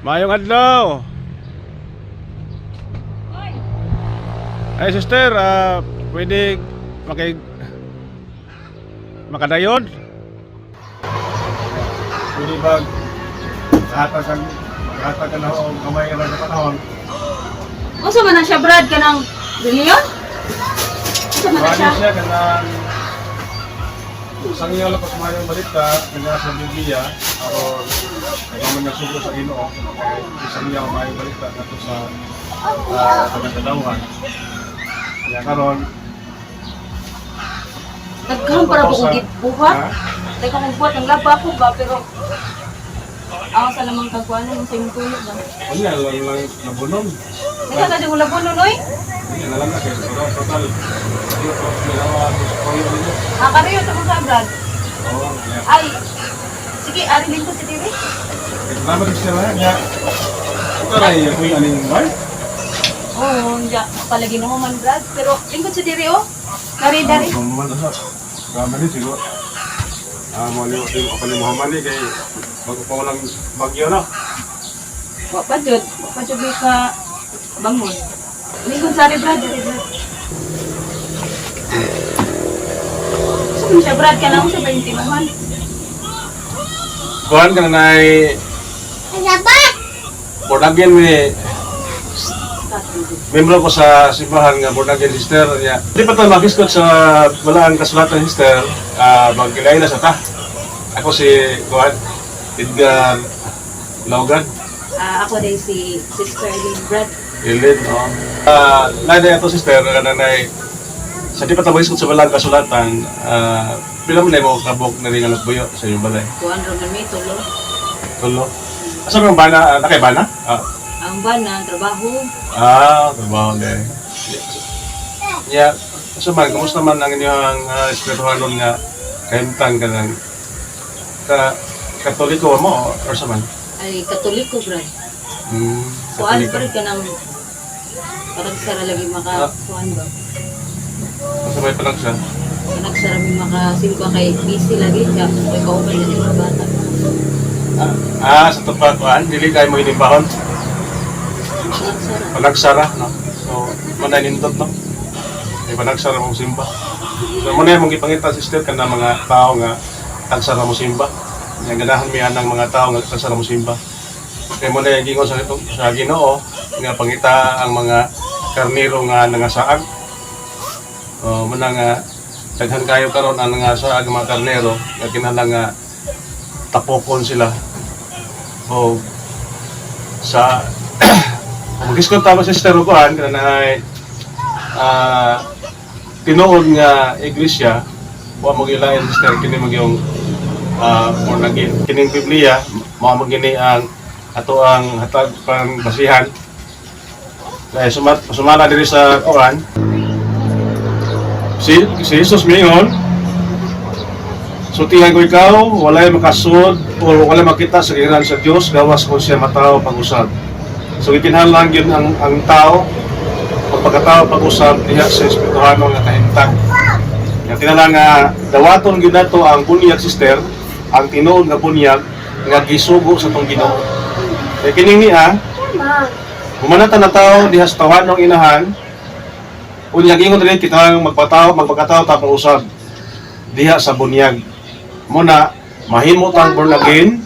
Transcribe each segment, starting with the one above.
Mayong adlaw. Ay sister, pwede makadayon? Pwede ba hatag ka na o kamay ka na panahon? Unsa man na siya, Brad, ka ng reliyon? Unsa man na siya? Siya kanang isang iyo lang pas mayong balita kanya sa Biblia o naman nagsugo sa Ginoo isang iyo mayong balita nato sa pagkadawhan. Kaya karon Nagkaroon para bukong buhat. Teka kung buhat, ang laba ko ba, pero ako sa lamang kagwaan mo sa imong tulog ba? Unya lang nabunom. Teka ka dyan mula po, Nunoy? Unya na lang na kayo. Total. Kariyo ito mo sa Brad. Oo. Ay, sige, arilin ko si Tiri. Salamat din siya na. Nya. Ito na yung kuya aning bar. Oo, hindi. Palagi na mo man, Brad. Pero, lingkod si Tiri, oh. Dari-dari. Mamman na sa. Grabe din siguro. Maliwag din ako ni Muhammad eh. Kaya magpawalang bagyo na. Wapadjod may ka bangon. Lingkod sa Brad, dari-dari. Saan siya, Brad? Ka lang sa 20 naman. Kuhan ka na na ay born again ni membro ko sa simbahan nga born again sister niya. Di pa ito mabiskot sa walaan kasulatan sister, magkilay na sa ta. Ako si Kuhan, Edgar Laugan. Ako din si Sister Eileen, Brad. Ilid, no? Nada ito sister, kananay, sa di pa ito mabiskot sa walaan kasulatan, pila mo na mo kabok na rin ang nagbuyo sa iyong balay. Kuhan Roman may tulo. Tulo. Asa mo yung bana? Nakay bana? Ang bana, trabaho. Trabaho din. Yeah. So man, kumusta man ang inyong espiritualon nga kaimtang ka ng katoliko mo or sa man? Ay, katoliko, Brad. Kuhan Katoliko. pa rin ka ng parang sara lagi maka-kuhan ba? Sa may palang siya? Nagsara may makasimba kay busy lagi siya. May kauban na yung mga bata. Sa tupa kuhan, dili kayo mo inimbahon? Nagsara. Panagsara, no? So, mananindot, no? May panagsara mong simba. So, muna yung mong ipangita, sister, ka na mga tao nga tagsara mo simba. Yung ganahan mo yan ng mga tao nga tagsara mo simba. Kaya muna yung gingon sa Ginoo, nga pangita ang mga karnero nga nangasaag. Muna nga, daghan kayo karon ang nangasaag mga karnero, nga kinahanglan nga tapokon sila. O sa mag-iskot tama sa sister Rukuhan, kananay tinuod nga iglesia, huwag mag-ilayan sister, kini mag-yung born again. Kining Biblia, mga magini ang ato ang hatag pang basihan. Kaya sumala diri sa Quran, si Jesus mingon, sutihan ko ikaw, walay makasud o walay makita sa kinahanglan sa Dios gawas kung siya matao pag-usab. So ikinahanglan yun ang tao pagkatao pag-usab diha sa espirituhano nga kahimtang. Yang kinahanglan nga dawaton gyud nato ang bunyag sister, ang tinuod nga bunyag nga gisugo sa tong Ginoo. Kay kining niya, humanata na tao diha sa tawanong inahan, unyag ingon dili kita magpakatao tapos usab diha sa bunyag. Muna mahimo tang born again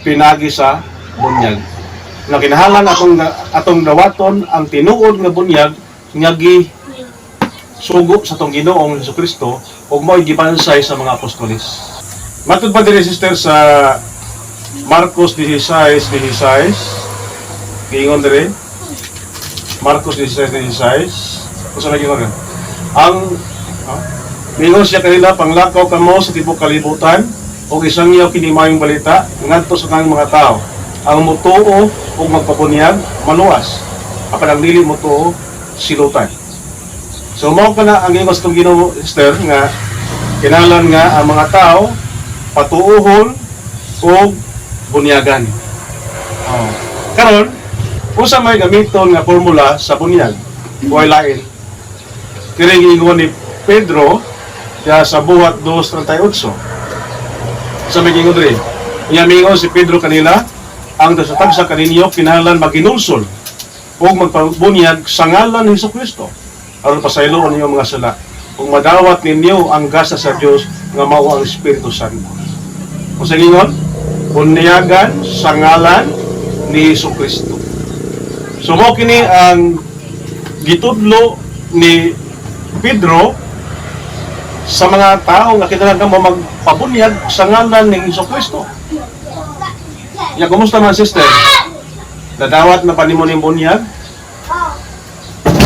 pinagi sa bunyag. Na kinahanglan atong dawaton ang tinuod nga bunyag nga gi sugo sa tong Ginoong Jesucristo ug mao'y gibansay sa mga apostoles. Matud pa diri sister sa Marcos 16:16. Giingon diri Marcos 16:16. Usa lagi ko ang mingon siya kanila, panglakaw kamo sa tibok kalibutan o isang iyaw kini mayong balita ngadto sa kang mga tao. Ang mutuo o magpabunyag, maluwas. Apan ang dili mutuo, silutan. So mao pa na ang imas tong Ginoo sister nga kinahanglan nga ang mga tao patuuhon o bunyagan. Karon, usa may gamiton nga formula sa bunyag, buhay lain. Kini giingon ni Pedro sa buhat 2:38. Sa may gingon rin, mingon si Pedro kanila, ang tagsa kaninyo kinahanglan maginulsol o magpabunyag sa ngalan ni Jesucristo aron pasaylo ninyo mga sala ug madawat ninyo ang gasa sa Dios nga mao ang Espiritu Santo. Kung sa lingon, bunyagan sa ngalan ni Jesucristo. So mo kini ang gitudlo ni Pedro sa mga tao nga kinahanglan mo magpabunyag sa ngalan ni Jesucristo. Ya, kumusta man sister? Nadawat na pa nimo ning bunyag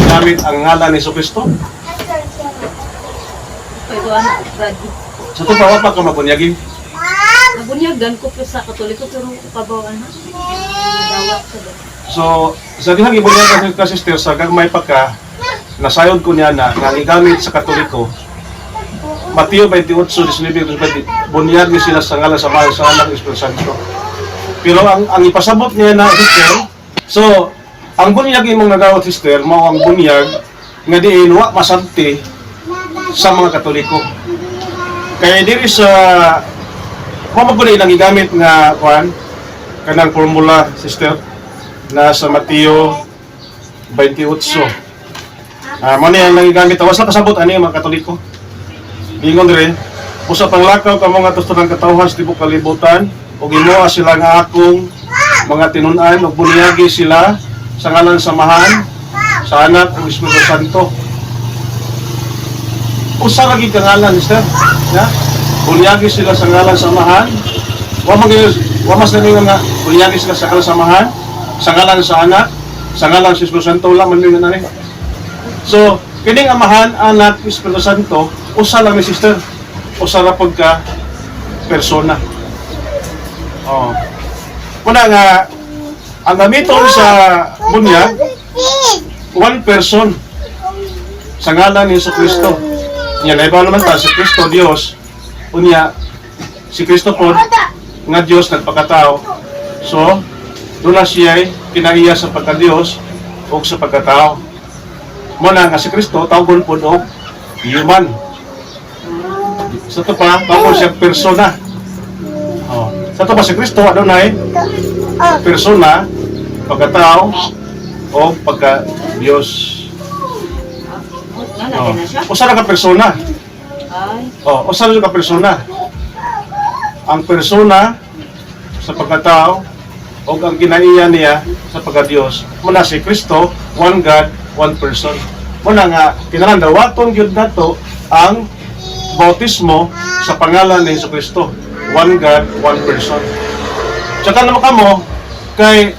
gamit ang ngalan ni Jesucristo? Pwede anak, Brad. Sa ito pa ka mabunyagin? Nabunyagan ko po sa Katoliko pero kabawan na. Nadawat sa ba. So, sa dihang ibunyagan ka sister, sa gagmay pa ka, nasayod ko niya na nga gigamit sa Katoliko, Mateo 28:19, bunyag ni sila sa ngalan sa Mahal sa Anak ng Espiritu Santo. Pero ang ipasabot niya na sister, so ang bunyag imong nadawat sister, mao ang bunyag nga diin wa masanti sa mga Katoliko. Kaya diri sa mamagunay lang igamit nga kuan kanang formula sister na sa Mateo 28. Mo niya lang igamit awas na kasabot ani mga Katoliko. Ingon rin, usa pang lakaw ka mga tustunan katawhan sa tibok kalibutan ug gimoa sila nga akong mga tinun-an ug bunyagi sila sa ngalan samahan sa Anak ug Espiritu Santo. Usa lagi ka ngalan, sister, ya? Bunyagi sila sa ngalan samahan. Wa mas na nga bunyagi sila sa ngalan samahan, sa ngalan sa Anak, sa ngalan sa Espiritu Santo lang man mingon ani. So, kining Amahan, Anak, Espiritu Santo, usa lang ni sister. Usa ra pod ka persona. Oh. Kuna nga ang gamiton sa bunyag, one person sa ngalan ni Jesucristo. Nya naibaw naman ta si Kristo Dios. Unya si Kristo pod nga Dios nagpakatao. So, doon na siya kinaiya sa pagka-Dios o sa pagkatao. Muna nga si Kristo tawgon pod og human. Sa to pa, tawgon siya persona. Oh. Sa to pa si Kristo adunay persona, pagkatao o pagka-Dios. Nalagay na siya? Usa ra ka persona. Ay. Usa ra ka persona. Ang persona sa pagkatao o ang kinaiya niya sa pagka-Dios. Muna si Kristo, one God, one person. Muna nga, kinahanglan dawaton gyud nato ang bautismo sa pangalan ni Jesucristo. One God, one person. Tsaka naman kamo, kay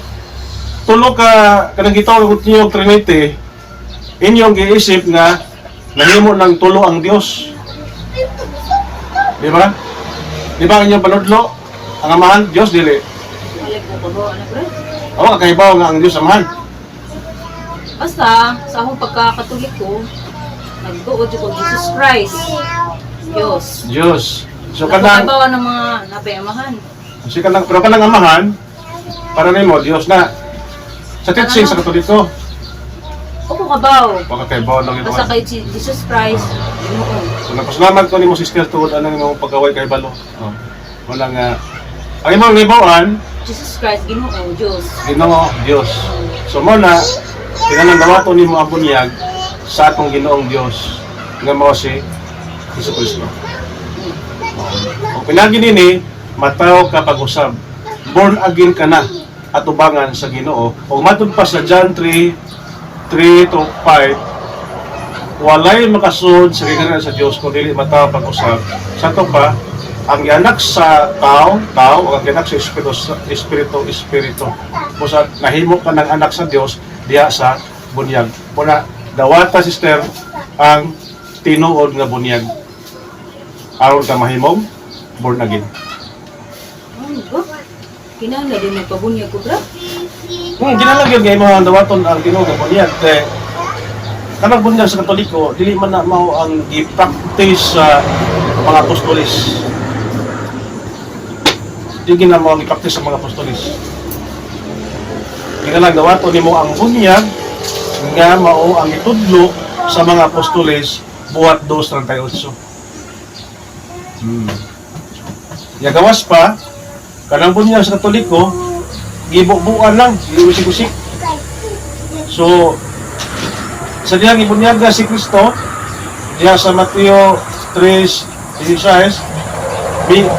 tulo ka kanang gitawag niyo Trinity, inyong giisip nga nahimo ng tulo ang Dios. Di ba? Di ba ang inyong panudlo? Ang Amahan, Dios dili. Alip ko kabawan na, Brad. Oo, kaibaw nga ang Dios Amahan. Basta, sa akong pagkakatoliko, nagtuod ko Jesus Christ. Diyos. Dios. So kanang Nagkabawan ng mga napayamahan. pero kanang Amahan para nimo Dios na. Sa teaching sa Katoliko, Opo kabaw. baka kaibaw lang ito. Basta kay Jesus Christ, Ginoo. So napasalamat ko nimo sister tuod anang imong pagaway kay balo. Oh. Wala nga ang imong libawan, Jesus Christ, Ginoo, Diyos. Ginoo Dios. So mo na kinahanglan dawaton nimo ang bunyag sa atong Ginoong Dios nga mao si Jesucristo. O pinagi nini mataw ka pag-usab. Born again ka na at ubangan sa Ginoo. O matud pa sa John 3:3 to 5, walay makasud sa kinahanglan sa Dios kung dili mataw pag-usab. Sa to pa ang gianak sa tao, o ang gianak sa espiritu. Busa nahimo ka ng anak sa Dios diha sa bunyag. Muna dawata sister ang tinuod nga bunyag. Aron ka mahimong born again. Ano ba? Kinahanglan din magpabunyag ko, Brad. Ginalagyan nga imong dawaton ang tinuod nga bunyag kay kanang bunyag sa Katoliko dili man na mao ang i-practice sa mga apostolis. Dili na mao ang i-practice sa mga apostolis. Kinahanglan dawaton nimo ang bunyag nga mao ang itudlo sa mga apostoles buhat 2:38. Ya gawas pa kanang bunyag sa Katoliko gibubuan lang, giusik-usik. So, sa diyang ibunyaga si Kristo, diya sa Mateo 3:16,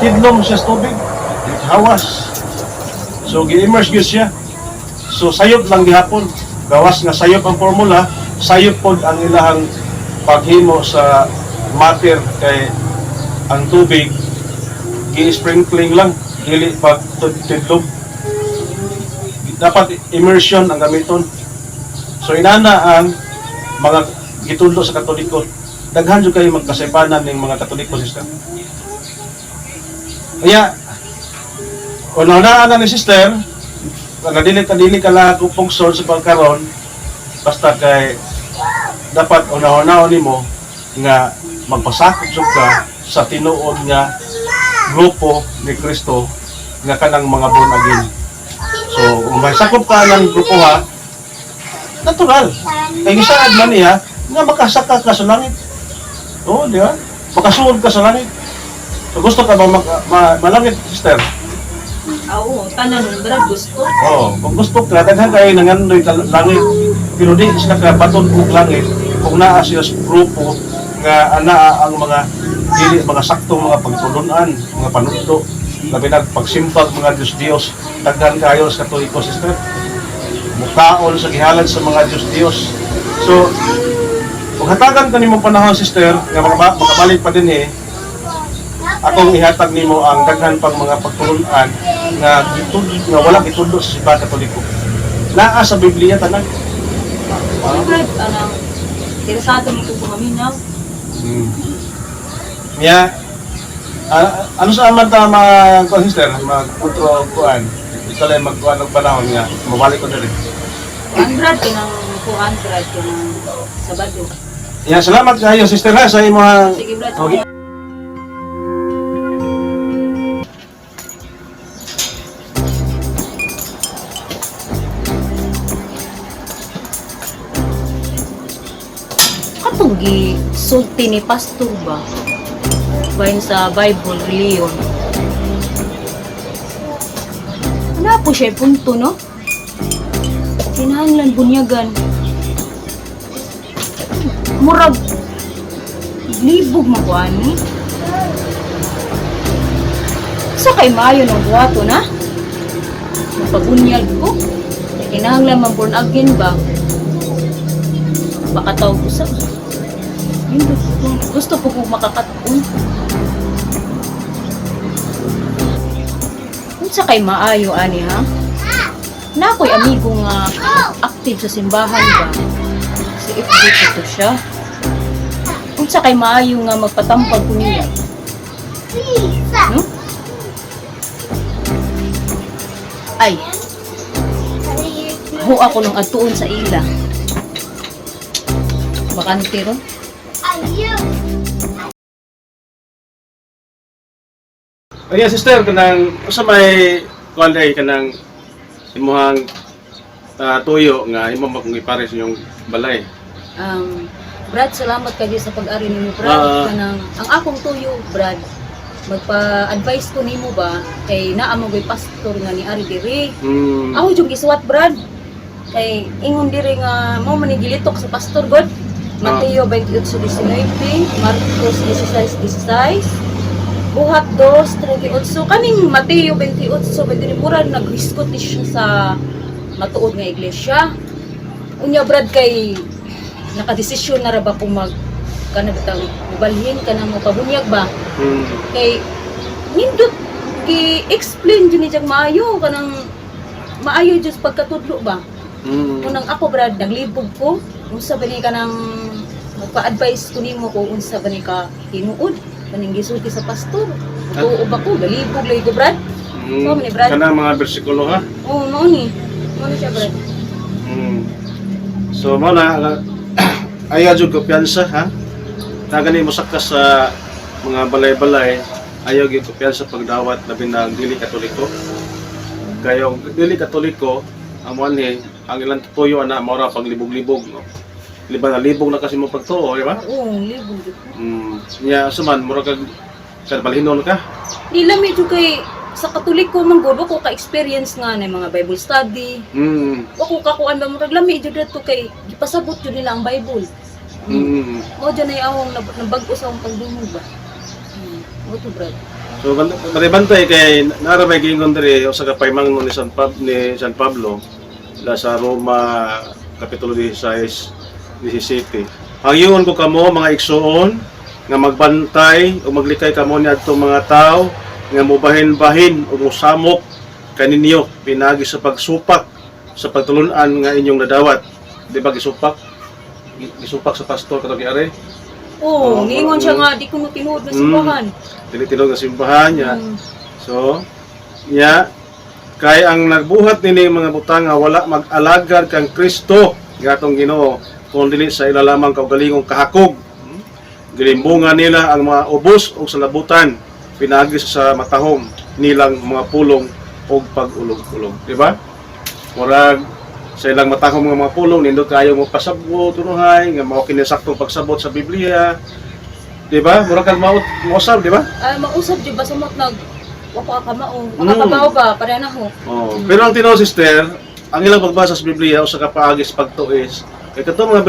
tidlom siya sa tubig, hawas. So, gi-immerse gyud siya. So, sayop lang gihapon. Gawas nga sayop ang formula, sayop pod ang ilahang paghimo sa matter kay ang tubig gi-sprinkling lang, dili pag tidlom. Dapat immersion ang gamiton. So, inana ang mga gitundo sa Katoliko. Daghan jud kayo magkasaypanan ning mga Katoliko, sister. Kaya, una-unaan na ni sister, kadili ka lang kung pungsod sa pagkaroon, basta kay dapat una-unaon nimo nga magpasakop jud ka sa tinuod nga grupo ni Kristo nga kanang mga born again. So, kung may sakop ka ng grupo ha, natural. Kaya gisaad man niya nga makasaka ka sa langit. Oo, di ba? Makasuod ka sa langit. So, gusto ka ba malangit, sister? Oo, tanan nun, Brad, gusto. Oo, kung gusto ka, daghan kayo nangandoy ka langit. Pero di sila ka baton og langit kung naa siya sa grupo nga anaa ang mga dili mga saktong mga pagtulunan, mga panunto, labi na pagsimpag mga Diyos-Diyos, daghan kayo sa Katoliko, sister. Mukaon sa gihalad sa mga Diyos-Diyos. So, kung hatagan ka nimo panahon, sister, nga makabalik pa din akong ihatag nimo ang daghan pang mga pagtulunan nga nga wala gitundo sa simbahan Katoliko. Naa sa Biblia tanan. Brad, anong, interesado mo kung kumaminaw. Yeah. Ano sa aman ta mga sister, mag-utro kuan. Ito lang magkuan og panahon nga mabalik ko diri. 100 ka ng 200 ka ng Sabado. Yeah, salamat kayo sister ha sa imong Sige, Brad. okay. Katong gisulti ni pastor ba? Bahin sa Bible, reliyon. Wala po siya punto, no? Kinahanglan bunyagan. Murag libog makuani. Sa kay maayo ng buhato na? Mapabunyag ko. Kinahanglan man born again ba? Baka tawag ko sa gusto ko kung makakataon. Unsa kay maayo ani ha? Na ako'y amigo nga active sa simbahan ba? Si FB ko siya. Unsa kay maayo nga magpatampag ko niya? No? Ay. Ho ako nung atuon sa ila. Bakante ron? Ayan sister, kanang usa may kuan day kanang imuhang tuyo nga imo makong ipares yung balay. Brad, salamat kayo sa pag-ari nimo, Brad. Kanang ang akong tuyo, Brad, magpa-advise ko nimo ba kay naa mo gay pastor nga ni Ari diri. Ako jung isuwat, Brad. Kay ingon diri nga mo manigilitok sa pastor God. Mateo 28:19, Marcos 16:16, Buhat 2:38. Kaning Mateo 28:29 mura naghiskot siya sa matuod nga iglesia. Unya, Brad, kay nakadesisyon na ra ba kung kana bitang ibalhin kanang mapabunyag ba? Kay nindot gi-explain jud ni jag maayo kanang maayo jud pagkatudlo ba? Unang ako, Brad, naglibog ko. Unsa ba ni kanang magpa-advise ko nimo ko unsa ba ni ka hinuod kaning gisulti sa pastor. Tuo ba ko galibog lay ko, Brad. So man ni Brad. Kanang mga bersikulo ha. Oo, mao ni. Mao ni siya, Brad. So mo na ayaw jud kumpiyansa ha. Nagani mo sakas sa mga balay-balay, ayaw gyud kumpiyansa pagdawat labi na dili Katoliko. Kaya dili Katoliko ang ni ang ilang tuyo ana mao ra paglibog-libog, no. Liba na libog na kasi mo pagtuo, di ba? Oo, libog jud. Nya suman mura kag balhinon ka. Di lami jud kay sa Katoliko man gud ko ka-experience nga na mga Bible study. Ako kakuan ba murag lami jud to kay gipasabot jud nila ang Bible. Mo jud na awong nabag-o sa akong pagdungog ba. Mo to brad. So maribantay kay nara may gingon diri usa ka paymangno ni San Pablo la sa Roma kapitulo 16:17. Hangiyon ko kamo mga igsoon nga magbantay o maglikay kamo niadto mga tao nga mubahin-bahin o musamok kaninyo pinagi sa pagsupak sa pagtulunan nga inyong nadawat. Di ba gisupak? Gisupak sa pastor katong giari? Oo, niingon siya nga di ko tinuod na simbahan. Dili tinuod na simbahan niya. So, niya kay ang nagbuhat nini mga butang nga wala mag-alagad kang Kristo gatong Ginoo kun dili sa ila lamang kaugalingong kahakog. Gilimbungan nila ang mga ubos o salabutan pinagi sa matahom nilang mga pulong o pag-ulog-ulog, di ba? Murag sa ilang matahom nga mga pulong nindot kayo mo pasabot tunuhay nga mao kini saktong pagsabot sa Biblia, di ba? Murag kag mausab, di ba? Mausab jud ba samot nag wa ka mao, makabaw ba para na ho. Pero ang tinuod sister, ang ilang pagbasa sa Biblia usa ka paagis pagtuis, kay katong mga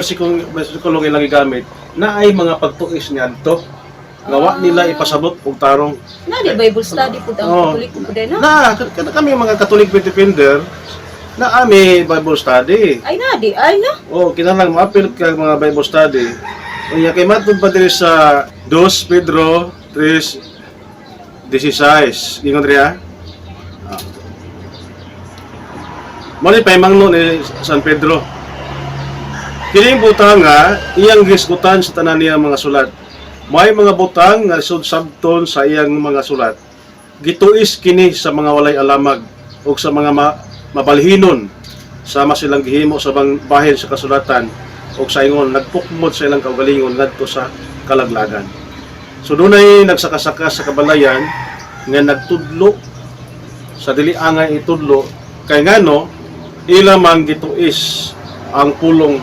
bersikulo nga ilang gigamit na ay mga pagtuis niadto. Gawa nila ipasabot og tarong. Na di Bible study pud ang Katoliko pud na. Na kami mga Catholic defender na ami Bible study. Ay na di ay na. Kinahanglan maapil ka mga Bible study. Unya kay matud pa diri sa 2 Pedro 3:16. Ingon riya. Mali paymangno ni San Pedro. Kining butang nga iyang gisgutan sa tanan niya mga sulat. May mga butang nga lisod sabton sa iyang mga sulat. Gituis kini sa mga walay alamag o sa mga mabalhinon. Sama silang gihimo sa bahin sa kasulatan o sa ingon nagpukmod sa ilang kaugalingon ngadto sa kalaglagan. So dunay nagsakasaka sa kabalayan nga nagtudlo sa dili angay itudlo kay ngano ila man gituis ang pulong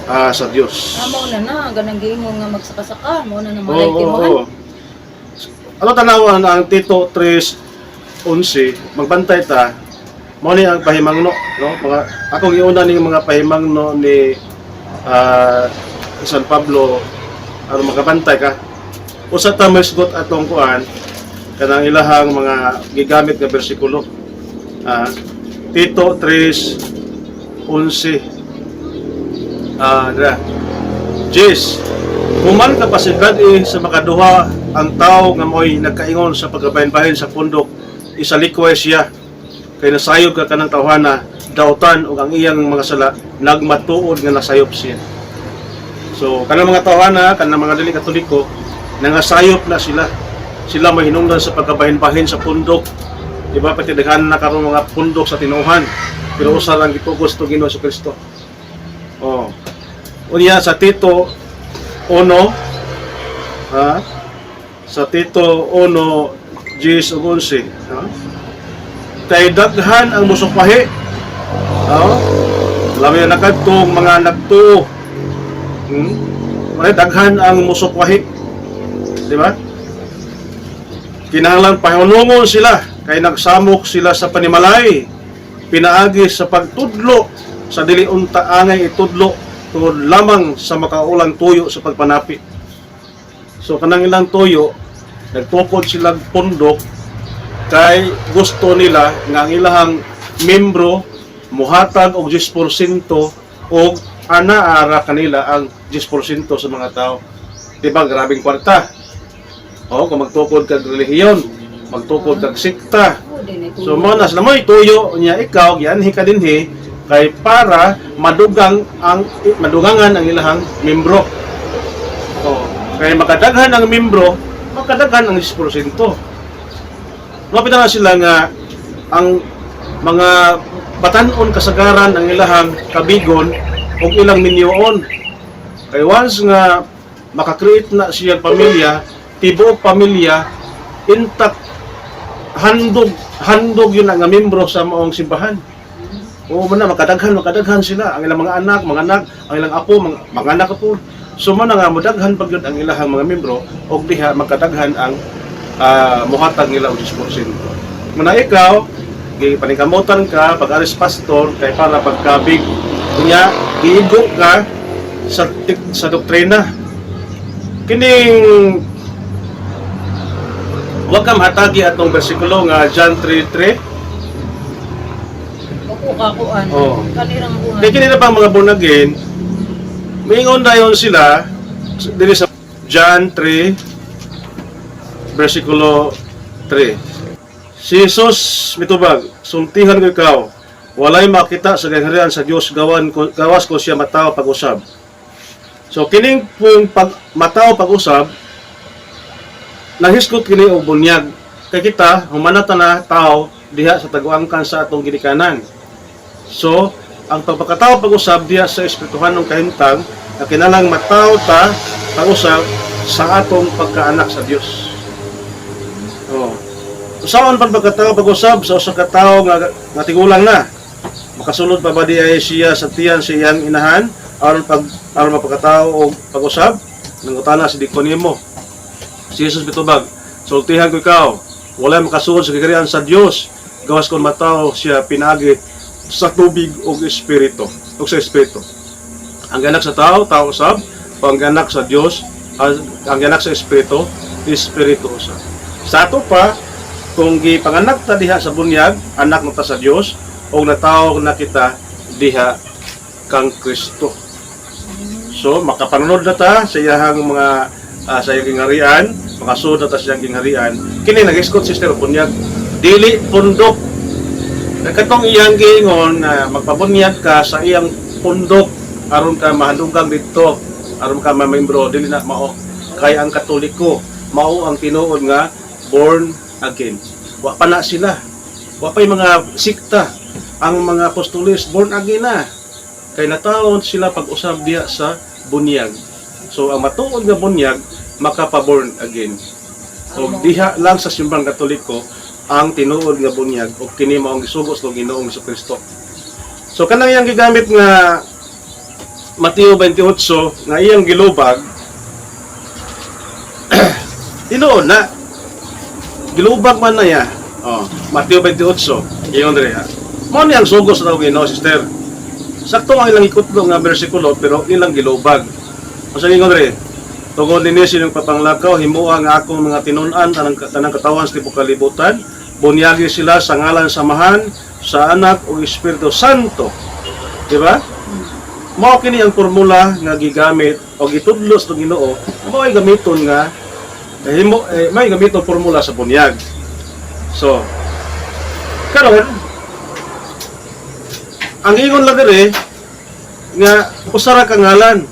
sa Dios. Mao na ganang giingon nga magsakasaka, mao na malay timuhan. Ano tanawan ang Tito 3:11 magbantay ta mao ni ang pahimangno, no? Mga akong iuna ning mga pahimangno ni San Pablo aron magabantay ka. Usa ta masgot atong kuan kanang ilahang mga gigamit nga bersikulo. Tito 3:11 Jis, human kapasigad sa makaduha ang tao nga mo'y nagkaingon sa pagkabahin-bahin sa pundok, isalikway siya. Kay nasayop ka kanang tawhana, dautan o ang iyang mga sala, nagmatuod nga nasayop siya. So, kanang mga tawhana, kanang mga dili Katoliko, nangasayop na sila. Sila may hinungdan sa pagkabahin-bahin sa pundok. Diba, pati daghan na karon mga pundok sa tinuhan. Pero usa lang gitugos to Ginoo sa Kristo. Unya sa Tito 1 sa Tito 1:10-11 kay daghan ang musukwahi labi na kadtong mga nagtuo daghan ang musukwahi, di ba? Kinahanglan pahulungon sila kay nagsamok sila sa panimalay pinaagi sa pagtudlo sa dili unta angay itudlo tungod lamang sa makaulang tuyo sa pagpanapi. So kanang ilang tuyo nagtukod silang pundok kay gusto nila nga ang ilahang membro muhatag og 10% og anaara kanila ang 10% sa mga tao. Diba grabing kwarta? Kung magtukod kag relihiyon, magtukod kag sikta. So mo nas na mo ituyo niya ikaw gianhi ka dinhi kay para madugangan ang ilahang membro. Kay makadaghan ang membro, makadaghan ang 10%. Mapita na sila nga ang mga batanon kasagaran ang ilahang kabigon o ilang minyoon. Kay once nga makakreate na siya pamilya, tibuok pamilya, intact, handog yun ang membro sa maong simbahan. Makadaghan sila ang ilang mga anak, ang ilang apo, mga anak apo. So man nga modaghan pag ang ilahang mga membro og diha makadaghan ang muhatag nila og 10%. Muna ikaw, paningkamutan ka, pag-aris pastor, kay para pagkabig. Kunya, giigo ka sa doktrina. Kining huwag ka mahatagi atong bersikulo nga John 3:3. Kakuan. Oo. Kanirang buhay. Kaya kinila pang mga born again, mingon dayon sila dili sa John 3 versikulo 3. Si Jesus mitubag, sultihan ko ikaw, walay makita sa kagharian sa Dios gawas ko siya mataw pag-usab. So kining pong mataw pag-usab, nahisgot kini og bunyag. Kay kita humanata na tao diha sa taguangkan sa atong ginikanan. So, ang pagpakatao pag-usab diha sa espirituhanong kahimtang na kinalang mataw ta pag-usab sa atong pagkaanak sa Dios. Oh. Usaon pa pagkatao pag-usab sa usa ka tawo nga tigulang na. Makasulod pa ba di ay siya sa tiyan sa iyang inahan aron mapagkatao og pag-usab? Nangutana si Dikonimo. Si Jesus bitubag, sultihan ko ikaw, walay makasulod sa kagarian sa Dios gawas kon mataw siya pinagi sa tubig o espiritu o sa espiritu. Ang ganak sa tao usab, ang ganak sa Dios, ang ganak sa espiritu usab. Sa ato pa, kung gipanganak ta diha sa bunyag, anak mo ta sa Dios, o natawag na kita diha kang Kristo. So makapanunod na ta sa iyang mga sa iyang gingharian, makasunod na ta sa iyang gingharian. Kini nag-escort sister bunyag, dili pundok. Katong iyang giingon na magpabunyag ka sa iyang pundok aron ka mahalugang dito, aron ka mamembro, dili na mao kay ang Katoliko, mao ang tinuod nga born again. Wa pa na sila. Wa pa yung mga sikta, ang mga apostoles born again na. Kay natawon sila pag-usab diha sa bunyag. So ang matuod nga bunyag makapaborn again. O diha lang sa simbang Katoliko ang tinuod nga bunyag o kini mao ang gisugos ng Ginoong Jesucristo. So kanang iyang gigamit nga Mateo 28 nga iyang gilubag tinuod na gilubag man na ya. Oh, Mateo 28 iyon diri ha. Mao ni ang sugos ng Ginoo sister. Sakto ang ilang ikutlo nga bersikulo pero ilang gilubag. Usa ingon diri tungod dinhi sining papanglakaw himuha nga akong mga tinun-an tanang katawan sa tibuok kalibutan. Bunyagi sila sa ngalan samahan sa Anak o Espiritu Santo. Di ba? Mao kini ang formula nga gigamit o gitudlos ng Ginoo. Mao ay gamiton nga may gamiton formula sa bunyag. So, karon ang ingon lang diri nga usara ka ngalan.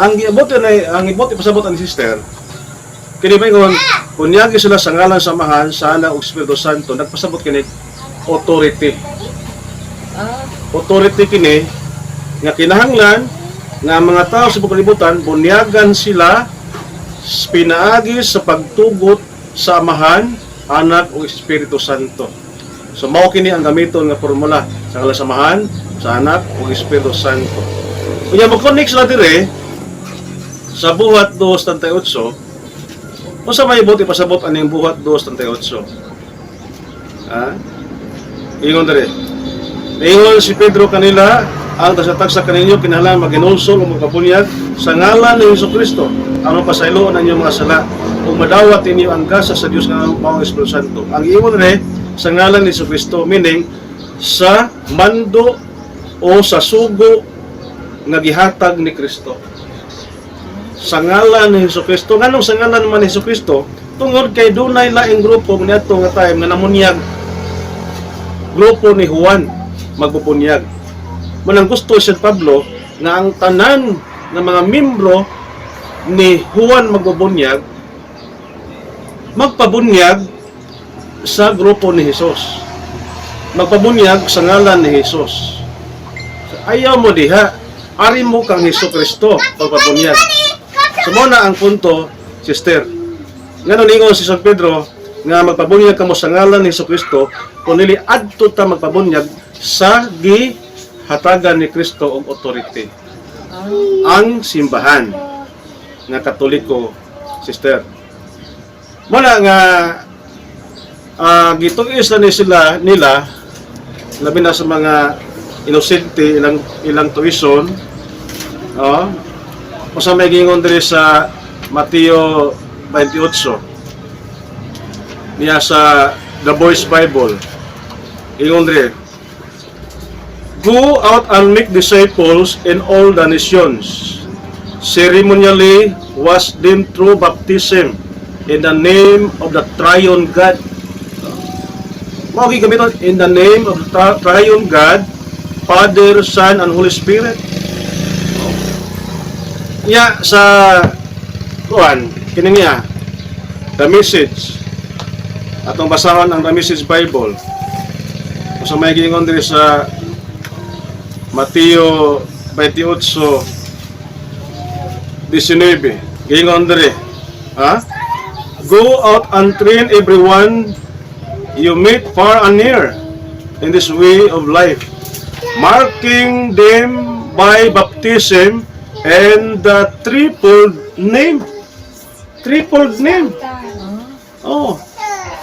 Ang ibuti pasabot ang sister. Kini ba ingon bunyagi sila sa ngalan samahan sa Anak ug Espiritu Santo, nagpasabot kini authority. Authority kini nga kinahanglan nga mga tao sa kalibutan bunyagan sila pinaagi sa pagtugot sa Amahan, Anak ug Espiritu Santo. So mao kini ang gamiton nga formula sa ngalan samahan sa Anak ug Espiritu Santo. Unya mo connect sila dire sa buhat 2:38. Unsa may ibuti pasabot aning buhat 2:38? Ha? Ingon diri. Ingon si Pedro kanila, ang tagsa kaninyo kinahanglan maginulsol o magkabunyag sa ngalan ni Jesucristo aron pasayloon ang inyong mga sala ug madawat ninyo ang grasya sa Dios nga mao Espiritu Santo. Ang ingon diri sa ngalan ni Jesucristo meaning sa mando o sa sugo nga gihatag ni Kristo. Sa ngalan ni Jesucristo. Nganong sa ngalan man ni Jesucristo? Tungod kay dunay laing grupo niadto nga time nga namunyag. Grupo ni Juan magpupunyag. Manang gusto si Pablo nga ang tanan ng mga membro ni Juan magpupunyag magpabunyag sa grupo ni Jesus. Magpabunyag sa ngalan ni Jesus. Ayaw mo diha, ari mo kang Jesucristo pagpabunyag. So muna ang punto, sister. Ngayon ningon si San Pedro nga magpabunyag kamo sa ngalan ni Jesucristo kung nili adto ta magpabunyag sa gihatagan ni Kristo og authority. Ang simbahan nga Katoliko, sister. Muna nga gitugis na nila labi na sa mga inosente ilang tuition. Kung sa may gingon diri sa Mateo 28 niya sa The Boys Bible, ingon diri, "Go out and make disciples in all the nations, ceremonially wash them through baptism in the name of the Triune God." Mao gamiton, in the name of the Triune God, Father, Son, and Holy Spirit. Ya sa kuan kini niya The Message, atong basahon ang The Message Bible. Kung sa may gingon diri sa Mateo 28:19, gingon diri, "Go out and train everyone you meet far and near in this way of life, marking them by baptism and the triple name." Triple name.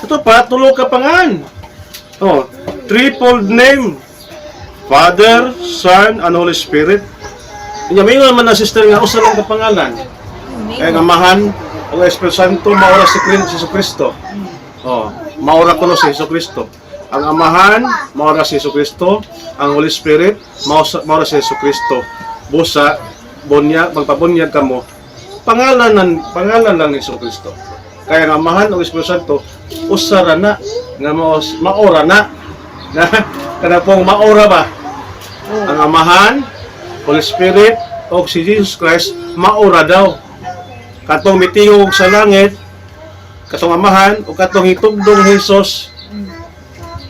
Ito pa, tulo ka pangan. Triple name. Father, Son, and Holy Spirit. Inya may man na sister nga usa lang ka pangalan. Kaya nga Amahan o Espiritu Santo maura si Kristo. Maura kuno si Kristo. Ang Amahan maura si Kristo, ang Holy Spirit maura si Kristo. Busa bunya magpabunyag kamo. Pangalan lang ni Kristo. Kaya ang Amahan o Espiritu Santo usara na nga maura na. Kana pong maura ba? Ang Amahan, Holy Spirit o si Jesus Christ maura daw. Katong mitingog sa langit, katong Amahan o katong hitugdong Jesus,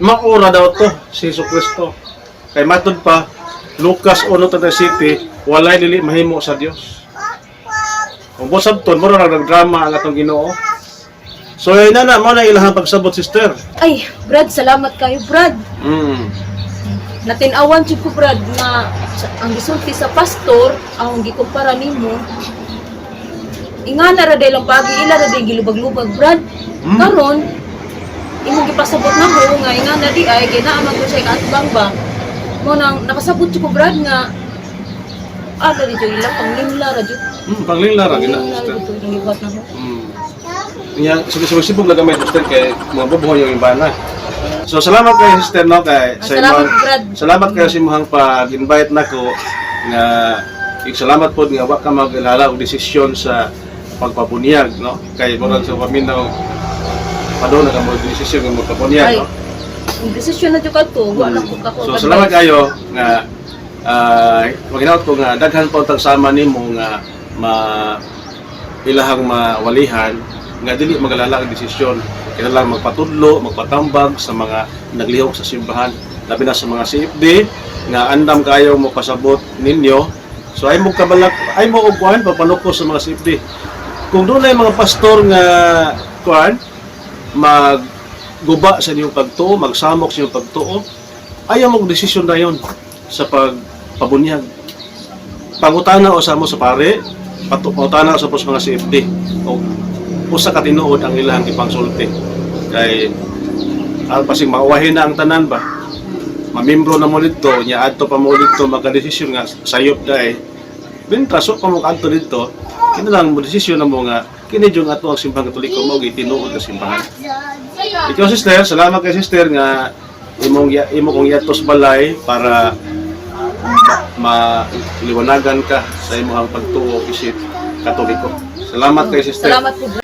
maura daw to si Jesus Kristo. Kay matud pa Lucas 1:37, walay dili mahimo sa Dios. Kung busabton mo ra nagdrama ang atong Ginoo. So yun na mo na ilahang pagsabot, sister. Ay, Brad, salamat kayo, Brad. Natinawan jud ko, Brad, na ang gisulti sa pastor ang gikumpara nimo. Ingana ra day lang pagi ila ra day gilubag-lubag, Brad. Karon imong gipasabot na mo nga ingana di ay ginaamag ko sa atbang ba. Mo nang nakasabot jud ko, Brad, nga di jud ila panglingla ra jud. Panglingla ra gina, sister. Gibuhat na mo. Nya sibog lang gamay, sister, kay mga bubuhay yung imbana. So salamat kay sister, no, kay Salamat, Brad. Salamat kayo sa imong pag-invite nako nga salamat po nga wa ka maglala og desisyon sa pagpabunyag, no, kay murag sa paminaw padon na mo desisyon nga magpabunyag, no. Ang desisyon na jud kadto, wa na ko kako. So salamat kayo nga maginaot ko nga daghan pa tag sama nimo nga ilahang mawalihan nga dili magalala ang desisyon, kinahanglan magpatudlo, magpatambag sa mga naglihok sa simbahan, labi na sa mga CFD nga andam kayo mo pasabot ninyo. So ay mo kabalak, ay mo og kuan papanuko sa mga CFD. Kung doon ay mga pastor nga kuan magguba sa inyong pagtuo, magsamok sa inyong pagtuo, ayaw mo desisyon na yon sa pagpabunyag. Pangutana o sa mo sa pare, pangutana sa mga CFD. O usa ka tinuod ang ilang ipangsulti. Kay pasing mauwahin na ang tanan ba. Mamembro na mo dito, nya adto pa mo dito magka-desisyon nga sayop dai. Bintaso pa mo kadto dito, kinahanglan mo desisyon na mo nga kini jud ato ang simbahan Katoliko mao gitinuod nga simbahan. Ikaw, sister, salamat kay sister nga imo kong yatos balay para maliwanagan ka sa imong pagtuo isip Katoliko. Salamat kay sister. Salamat po, Brad.